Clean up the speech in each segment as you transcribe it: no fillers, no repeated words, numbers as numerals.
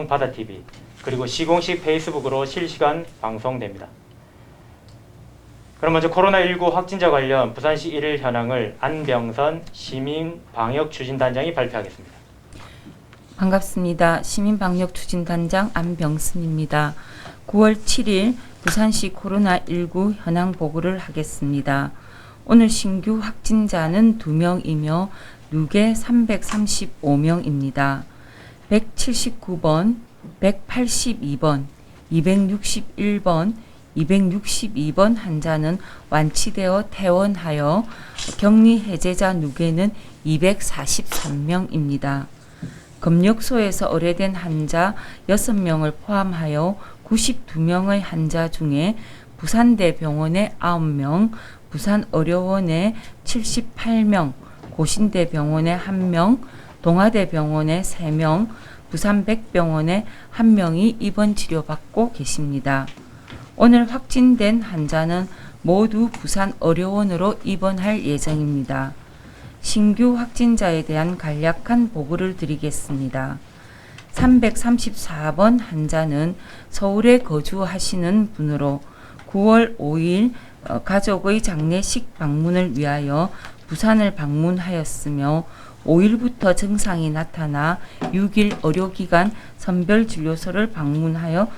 바다TV 그리고 시공식 페이스북으로 실시간 방송됩니다. 그럼 먼저 코로나19 확진자 관련 부산시 1일 현황을 안병선 시민방역추진단장이 발표하겠습니다. 반갑습니다. 시민방역추진단장 안병선입니다. 9월 7일 부산시 코로나19 현황 보고를 하겠습니다. 오늘 신규 확진자는 2명이며 누계 335명입니다. 179번, 182번, 261번, 262번 환자는 완치되어 퇴원하여 격리 해제자 누계는 243명입니다. 검역소에서 의뢰된 환자 6명을 포함하여 92명의 환자 중에 부산대병원에 9명, 부산의료원에 78명, 고신대병원에 1명, 동아대병원에 3명, 부산백병원에 1명이 입원 치료받고 계십니다. 오늘 확진된 환자는 모두 부산의료원으로 입원할 예정입니다. 신규 확진자에 대한 간략한 보고를 드리겠습니다. 334번 환자는 서울에 거주하시는 분으로 9월 5일 가족의 장례식 방문을 위하여 부산을 방문하였으며 5일부터 증상이 나타나 6일 의료기관 선별진료소를 방문하여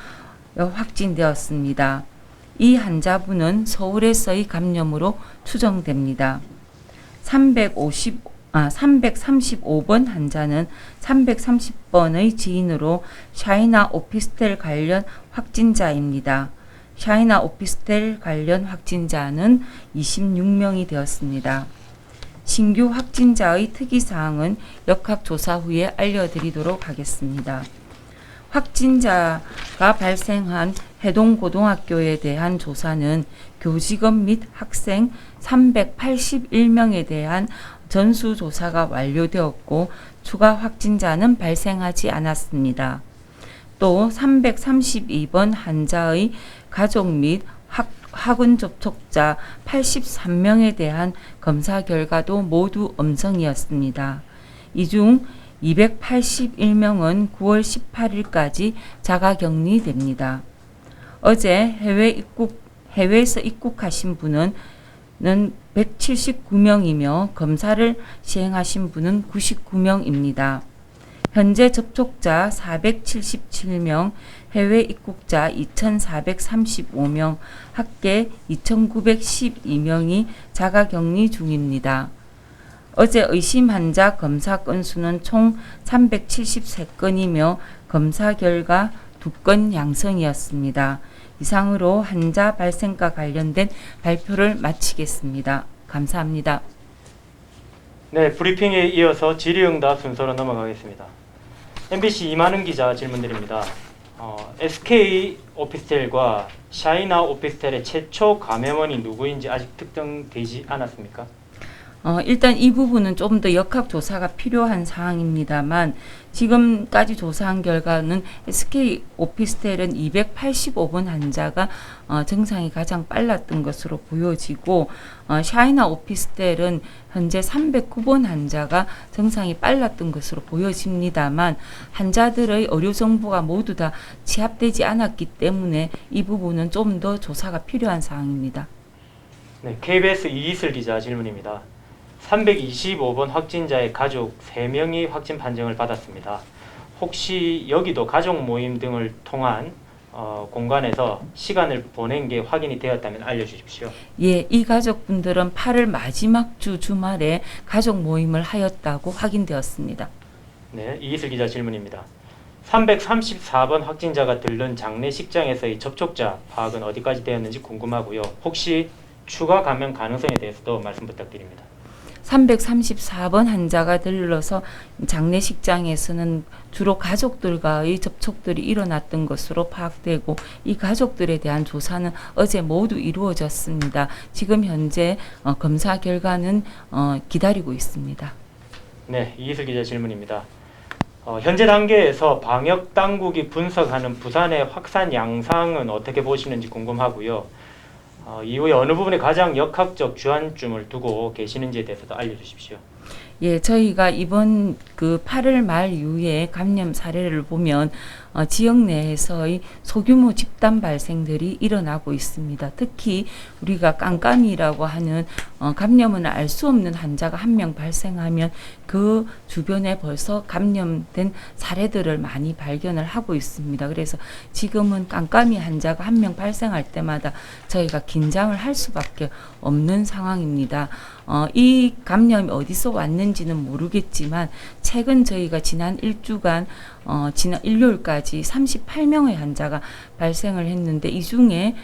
확진되었습니다. 이 환자분은 서울에서의 감염으로 추정됩니다. 335번 환자는 330번의 지인으로 샤이나 오피스텔 관련 확진자입니다. 샤이나 오피스텔 관련 확진자는 26명이 되었습니다. 신규 확진자의 특이사항은 역학조사 후에 알려드리도록 하겠습니다. 확진자가 발생한 해동고등학교에 대한 조사는 교직원 및 학생 381명에 대한 전수조사가 완료되었고 추가 확진자는 발생하지 않았습니다. 또 332번 환자의 가족 및 학원 접촉자 83명에 대한 검사 결과도 모두 음성이었습니다. 이 중 281명은 9월 18일까지 자가격리됩니다. 어제 해외에서 입국하신 분은 179명이며 검사를 시행하신 분은 99명입니다. 현재 접촉자 477명, 해외 입국자 2,435명, 합계 2,912명이 자가격리 중입니다. 어제 의심 환자 검사 건수는 총 373건이며 검사 결과 2건 양성이었습니다. 이상으로 환자 발생과 관련된 발표를 마치겠습니다. 감사합니다. 네, 브리핑에 이어서 질의응답 순서로 넘어가겠습니다. MBC 이만은 기자 질문드립니다. SK 오피스텔과 샤이나 오피스텔의 최초 감염원이 누구인지 아직 특정되지 않았습니까? 일단 이 부분은 좀 더 역학조사가 필요한 사항입니다만 지금까지 조사한 결과는 SK 오피스텔은 285번 환자가 증상이 가장 빨랐던 것으로 보여지고 샤이나 오피스텔은 현재 309번 환자가 증상이 빨랐던 것으로 보여집니다만 환자들의 의료 정보가 모두 다 취합되지 않았기 때문에 이 부분은 좀 더 조사가 필요한 사항입니다. 네, KBS 이희슬 기자 질문입니다. 325번 확진자의 가족 3명이 확진 판정을 받았습니다. 혹시 여기도 가족 모임 등을 통한 공간에서 시간을 보낸 게 확인이 되었다면 알려주십시오. 예, 이 가족분들은 8월 마지막 주말에 가족 모임을 하였다고 확인되었습니다. 네, 이희슬 기자 질문입니다. 334번 확진자가 들른 장례식장에서의 접촉자 파악은 어디까지 되었는지 궁금하고요. 혹시 추가 감염 가능성에 대해서도 말씀 부탁드립니다. 334번 환자가 들러서 장례식장에서는 주로 가족들과의 접촉들이 일어났던 것으로 파악되고 이 가족들에 대한 조사는 어제 모두 이루어졌습니다. 지금 현재 검사 결과는 기다리고 있습니다. 네, 이희슬 기자 질문입니다. 현재 단계에서 방역 당국이 분석하는 부산의 확산 양상은 어떻게 보시는지 궁금하고요. 이후에 어느 부분에 가장 역학적 주안점을 두고 계시는지에 대해서도 알려주십시오. 예, 저희가 이번 그 8월 말 이후에 감염 사례를 보면 지역 내에서의 소규모 집단 발생들이 일어나고 있습니다. 특히 우리가 깜깜이라고 하는 감염은 알 수 없는 환자가 한 명 발생하면 그 주변에 벌써 감염된 사례들을 많이 발견을 하고 있습니다. 그래서 지금은 깜깜이 환자가 한 명 발생할 때마다 저희가 긴장을 할 수밖에 없는 상황입니다. 이 감염이 어디서 왔는지는 모르겠지만 최근 저희가 지난 일주간 지난 일요일까지 38명의 환자가 발생을 했는데 이 중에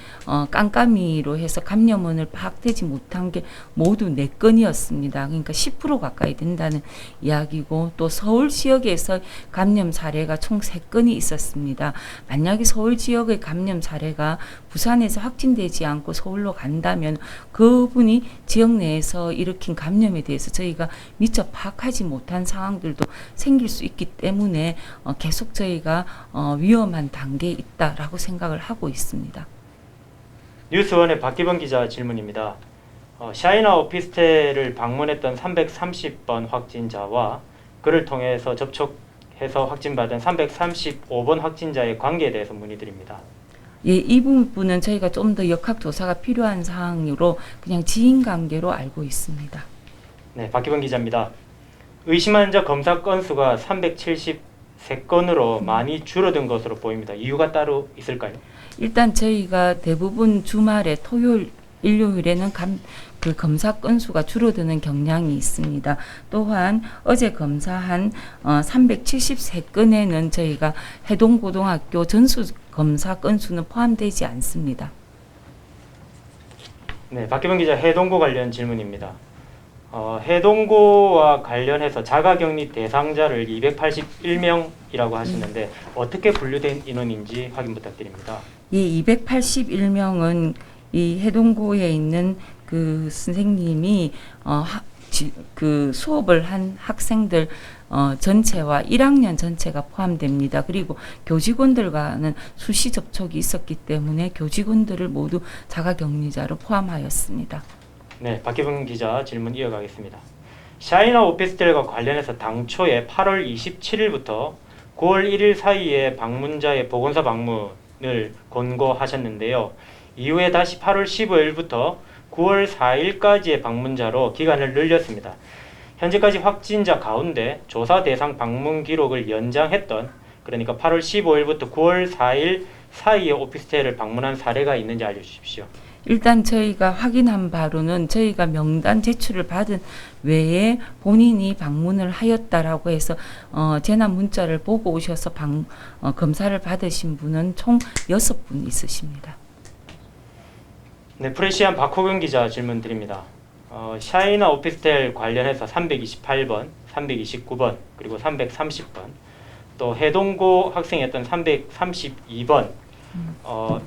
깜깜이로 해서 감염원을 파악되지 못한 게 모두 4건이었습니다. 그러니까 10% 가까이 된다는 이야기고 또 서울 지역에서 감염 사례가 총 3건이 있었습니다. 만약에 서울 지역의 감염 사례가 부산에서 확진되지 않고 서울로 간다면 그분이 지역 내에서 일으킨 감염에 대해서 저희가 미처 파악하지 못한 상황들도 생길 수 있기 때문에 계속 저희가 위험한 단계에 있다라고 생각을 하고 있습니다. 뉴스원의 박기범 기자 질문입니다. 샤이나 오피스텔을 방문했던 330번 확진자와 그를 통해서 접촉해서 확진받은 335번 확진자의 관계에 대해서 문의드립니다. 예, 이 부분은 저희가 좀 더 역학조사가 필요한 사항으로 그냥 지인 관계로 알고 있습니다. 네, 박기범 기자입니다. 의심 환자 검사 건수가 373건으로 많이 줄어든 것으로 보입니다. 이유가 따로 있을까요? 일단 저희가 대부분 주말에 토요일, 일요일에는 그 검사 건수가 줄어드는 경향이 있습니다. 또한 어제 검사한 373건에는 저희가 해동고등학교 전수 검사 건수는 포함되지 않습니다. 네, 박기범 기자 해동고 관련 질문입니다. 해동고와 관련해서 자가격리 대상자를 281명이라고 하시는데 어떻게 분류된 인원인지 확인 부탁드립니다. 이 281명은 이 해동고에 있는 그 선생님이 그 수업을 한 학생들 전체와 1학년 전체가 포함됩니다. 그리고 교직원들과는 수시 접촉이 있었기 때문에 교직원들을 모두 자가격리자로 포함하였습니다. 네, 박기범 기자 질문 이어가겠습니다. 샤이나 오피스텔과 관련해서 당초에 8월 27일부터 9월 1일 사이에 방문자의 보건소 방문을 권고하셨는데요. 이후에 다시 8월 15일부터 9월 4일까지의 방문자로 기간을 늘렸습니다. 현재까지 확진자 가운데 조사 대상 방문 기록을 연장했던, 그러니까 8월 15일부터 9월 4일 사이에 오피스텔을 방문한 사례가 있는지 알려주십시오. 일단 저희가 확인한 바로는 저희가 명단 제출을 받은 외에 본인이 방문을 하였다라고 해서 재난 문자를 보고 오셔서 검사를 받으신 분은 총 6분 있으십니다. 네, 프레시안 박호근 기자 질문 드립니다. 샤이나 오피스텔 관련해서 328번, 329번, 그리고 330번, 또 해동고 학생이었던 332번,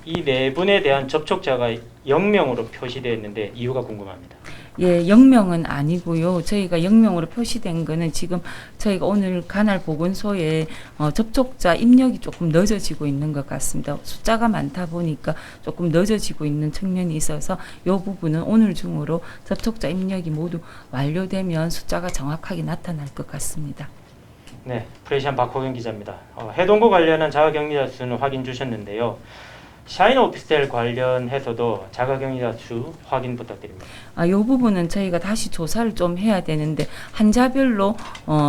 이 네 분에 대한 접촉자가 0명으로 표시되어 있는데 이유가 궁금합니다. 예, 0명은 아니고요. 저희가 0명으로 표시된 거는 지금 저희가 오늘 관할 보건소에 접촉자 입력이 조금 늦어지고 있는 것 같습니다. 숫자가 많다 보니까 조금 늦어지고 있는 측면이 있어서 이 부분은 오늘 중으로 접촉자 입력이 모두 완료되면 숫자가 정확하게 나타날 것 같습니다. 네, 프레시안 박호경 기자입니다. 해동고 관련한 자가격리자 수는 확인 주셨는데요. 샤이나 오피스텔 관련해서도 자가격리자 수 확인 부탁드립니다. 이 부분은 저희가 다시 조사를 좀 해야 되는데 환자별로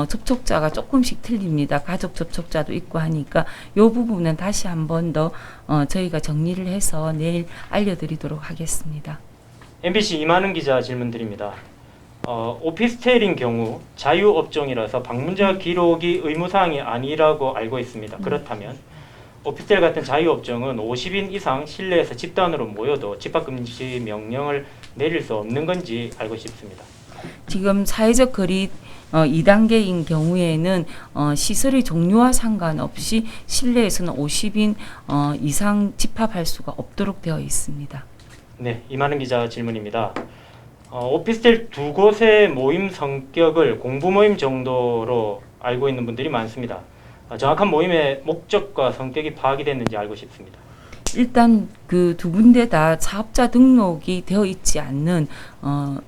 접촉자가 조금씩 틀립니다. 가족 접촉자도 있고 하니까 이 부분은 다시 한 번 더 저희가 정리를 해서 내일 알려드리도록 하겠습니다. MBC 이만은 기자 질문 드립니다. 오피스텔인 경우 자유업종이라서 방문자 기록이 의무사항이 아니라고 알고 있습니다. 그렇다면 오피스텔 같은 자유업종은 50인 이상 실내에서 집단으로 모여도 집합금지 명령을 내릴 수 없는 건지 알고 싶습니다. 지금 사회적 거리 2단계인 경우에는 시설의 종류와 상관없이 실내에서는 50인 이상 집합할 수가 없도록 되어 있습니다. 네, 이만은 기자 질문입니다. 오피스텔 두 곳의 모임 성격을 공부 모임 정도로 알고 있는 분들이 많습니다. 정확한 모임의 목적과 성격이 파악이 됐는지 알고 싶습니다. 일단 그 두 군데 다 사업자 등록이 되어 있지 않는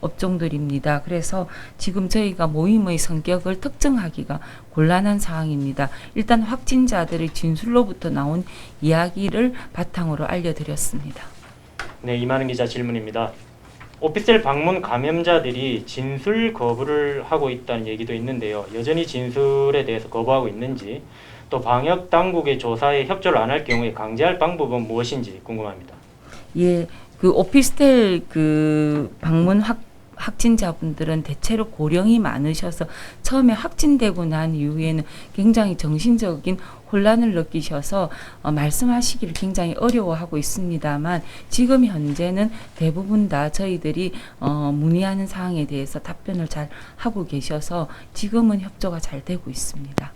업종들입니다. 그래서 지금 저희가 모임의 성격을 특정하기가 곤란한 상황입니다. 일단 확진자들의 진술로부터 나온 이야기를 바탕으로 알려드렸습니다. 네, 이만은 기자 질문입니다. 오피스텔 방문 감염자들이 진술 거부를 하고 있다는 얘기도 있는데요. 여전히 진술에 대해서 거부하고 있는지, 또 방역 당국의 조사에 협조를 안 할 경우에 강제할 방법은 무엇인지 궁금합니다. 예, 그 오피스텔 그 방문 확진자분들은 대체로 고령이 많으셔서 처음에 확진되고 난 이후에는 굉장히 정신적인 혼란을 느끼셔서 말씀하시기를 굉장히 어려워하고 있습니다만, 지금 현재는 대부분 다 저희들이 문의하는 사항에 대해서 답변을 잘 하고 계셔서 지금은 협조가 잘 되고 있습니다.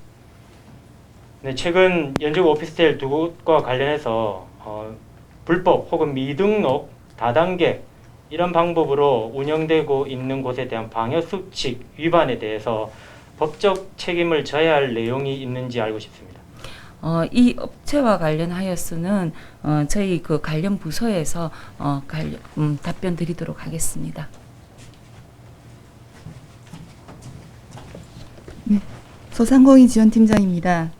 네, 최근 연중 오피스텔 두 곳과 관련해서 불법 혹은 미등록, 다단계 이런 방법으로 운영되고 있는 곳에 대한 방역수칙 위반에 대해서 법적 책임을 져야 할 내용이 있는지 알고 싶습니다. 이 업체와 관련하여서는 저희 그 관련 부서에서 답변 드리도록 하겠습니다. 네, 소상공인 지원팀장입니다.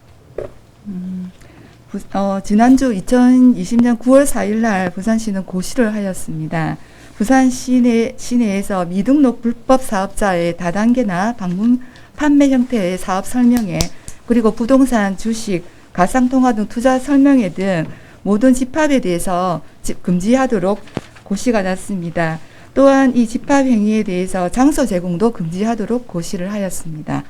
지난주 2020년 9월 4일 날 부산시는 고시를 하였습니다. 부산 시내에서 미등록 불법 사업자의 다단계나 방문 판매 형태의 사업 설명회, 그리고 부동산, 주식, 가상통화 등 투자 설명회 등 모든 집합에 대해서 금지하도록 고시가 났습니다. 또한 이 집합 행위에 대해서 장소 제공도 금지하도록 고시를 하였습니다.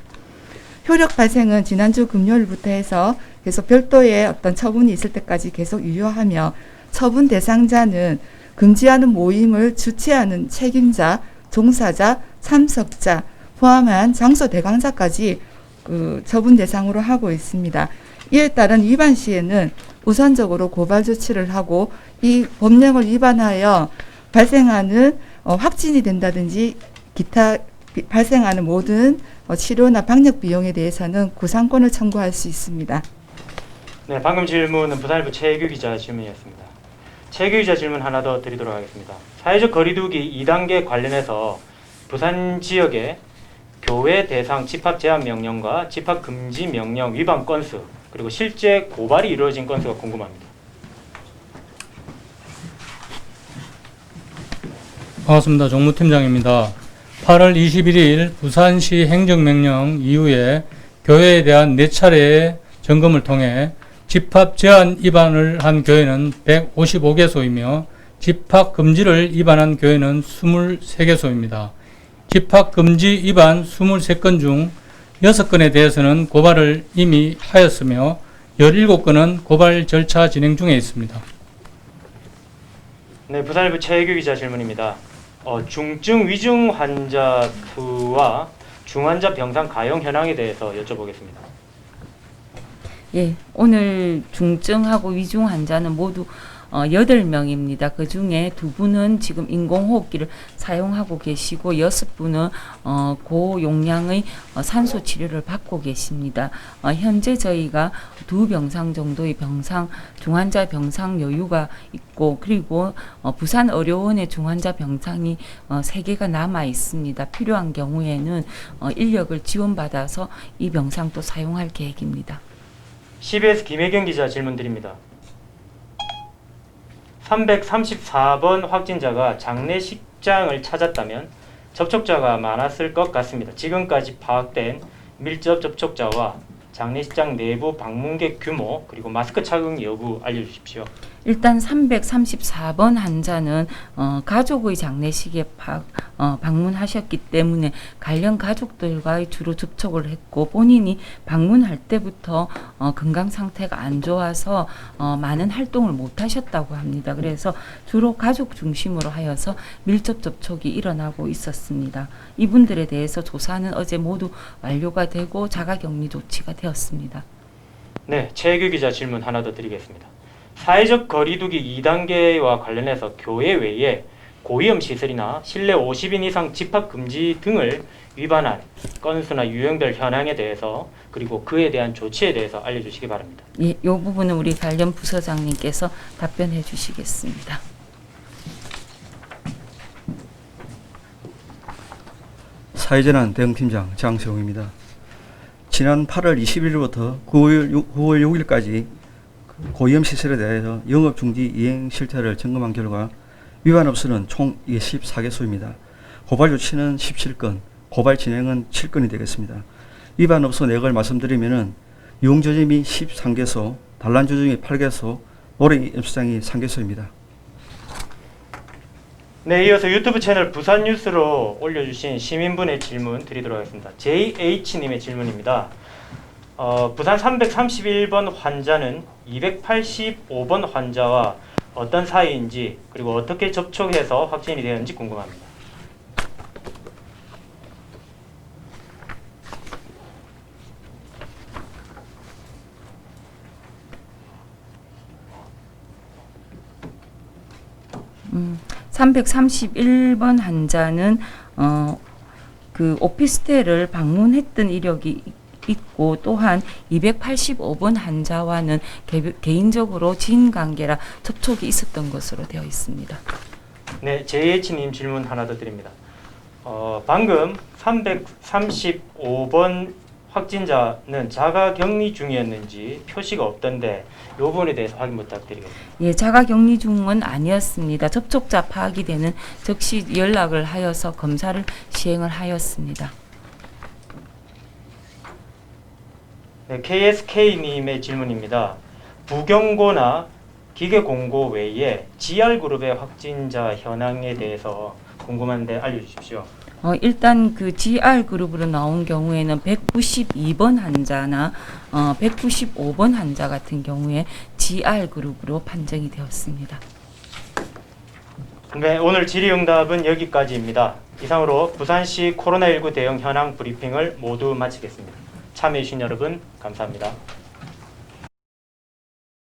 효력 발생은 지난주 금요일부터 해서 계속 별도의 어떤 처분이 있을 때까지 계속 유효하며, 처분 대상자는 금지하는 모임을 주최하는 책임자, 종사자, 참석자 포함한 장소 대강사까지 그 처분 대상으로 하고 있습니다. 이에 따른 위반 시에는 우선적으로 고발 조치를 하고, 이 법령을 위반하여 발생하는 확진이 된다든지 기타 발생하는 모든 치료나 방역 비용에 대해서는 구상권을 청구할 수 있습니다. 네, 방금 질문은 부산일보 최규 기자 질문이었습니다. 최규 기자 질문 하나 더 드리도록 하겠습니다. 사회적 거리두기 2단계 관련해서 부산 지역의 교외 대상 집합 제한 명령과 집합 금지 명령 위반 건수, 그리고 실제 고발이 이루어진 건수가 궁금합니다. 반갑습니다. 정무팀장입니다. 8월 21일 부산시 행정명령 이후에 교회에 대한 4차례의 점검을 통해 집합 제한 위반을 한 교회는 155개소이며 집합 금지를 위반한 교회는 23개소입니다. 집합 금지 위반 23건 중 6건에 대해서는 고발을 이미 하였으며 17건은 고발 절차 진행 중에 있습니다. 네, 부산일보 최규 기자 질문입니다. 중증 위중 환자 수와 중환자 병상 가용 현황에 대해서 여쭤보겠습니다. 예, 오늘 중증하고 위중 환자는 모두 8명입니다. 그 중에 2분은 지금 인공호흡기를 사용하고 계시고 6분은 고용량의 산소 치료를 받고 계십니다. 현재 저희가 2병상 정도의 중환자 병상 여유가 있고, 그리고 부산 의료원의 중환자 병상이 3개가 남아 있습니다. 필요한 경우에는 인력을 지원받아서 이 병상도 사용할 계획입니다. CBS 김혜경 기자 질문 드립니다. 334번 확진자가 장례식장을 찾았다면 접촉자가 많았을 것 같습니다. 지금까지 파악된 밀접 접촉자와 장례식장 내부 방문객 규모, 그리고 마스크 착용 여부 알려주십시오. 일단 334번 환자는 가족의 장례식에 방문하셨기 때문에 관련 가족들과의 주로 접촉을 했고, 본인이 방문할 때부터 건강 상태가 안 좋아서 많은 활동을 못 하셨다고 합니다. 그래서 주로 가족 중심으로 하여서 밀접 접촉이 일어나고 있었습니다. 이분들에 대해서 조사는 어제 모두 완료가 되고 자가격리 조치가 되었습니다. 네, 최규 기자 질문 하나 더 드리겠습니다. 사회적 거리두기 2단계와 관련해서 교회 외에 고위험 시설이나 실내 50인 이상 집합 금지 등을 위반한 건수나 유형별 현황에 대해서 그리고 그에 대한 조치에 대해서 알려주시기 바랍니다. 예, 이 부분은 우리 관련 부서장님께서 답변해 주시겠습니다. 사회재난 대응팀장 장세웅입니다. 지난 8월 21일부터 9월 6일까지 고위험 시설에 대해서 영업 중지 이행 실태를 점검한 결과 위반 업소는 총 14개소입니다. 고발 조치는 17건, 고발 진행은 7건이 되겠습니다. 위반 업소 내역을 말씀드리면은 유흥조짐이 13개소, 단란조짐이 8개소, 노래 엽수장이 3개소입니다. 네, 이어서 유튜브 채널 부산뉴스로 올려주신 시민분의 질문 드리도록 하겠습니다. JH님의 질문입니다. 부산 331번 환자는 285번 환자와 어떤 사이인지 그리고 어떻게 접촉해서 확진이 되었는지 궁금합니다. 음, 331번 환자는 그 오피스텔을 방문했던 이력이 있고 또한 285번 환자와는 개인적으로 지인 관계라 접촉이 있었던 것으로 되어 있습니다. 네, JH님 질문 하나 더 드립니다. 방금 335번 확진자는 자가격리 중이었는지 표시가 없던데 이 부분에 대해서 확인 부탁드리겠습니다. 예, 자가격리 중은 아니었습니다. 접촉자 파악이 되는 즉시 연락을 하여서 검사를 시행을 하였습니다. 네, KSK님의 질문입니다. 부경고나 기계공고 외에 GR그룹의 확진자 현황에 대해서 궁금한데 알려주십시오. 일단 그 GR그룹으로 나온 경우에는 192번 환자나 195번 환자 같은 경우에 GR그룹으로 판정이 되었습니다. 네, 오늘 질의응답은 여기까지입니다. 이상으로 부산시 코로나19 대응 현황 브리핑을 모두 마치겠습니다. 참여해주신 여러분 감사합니다.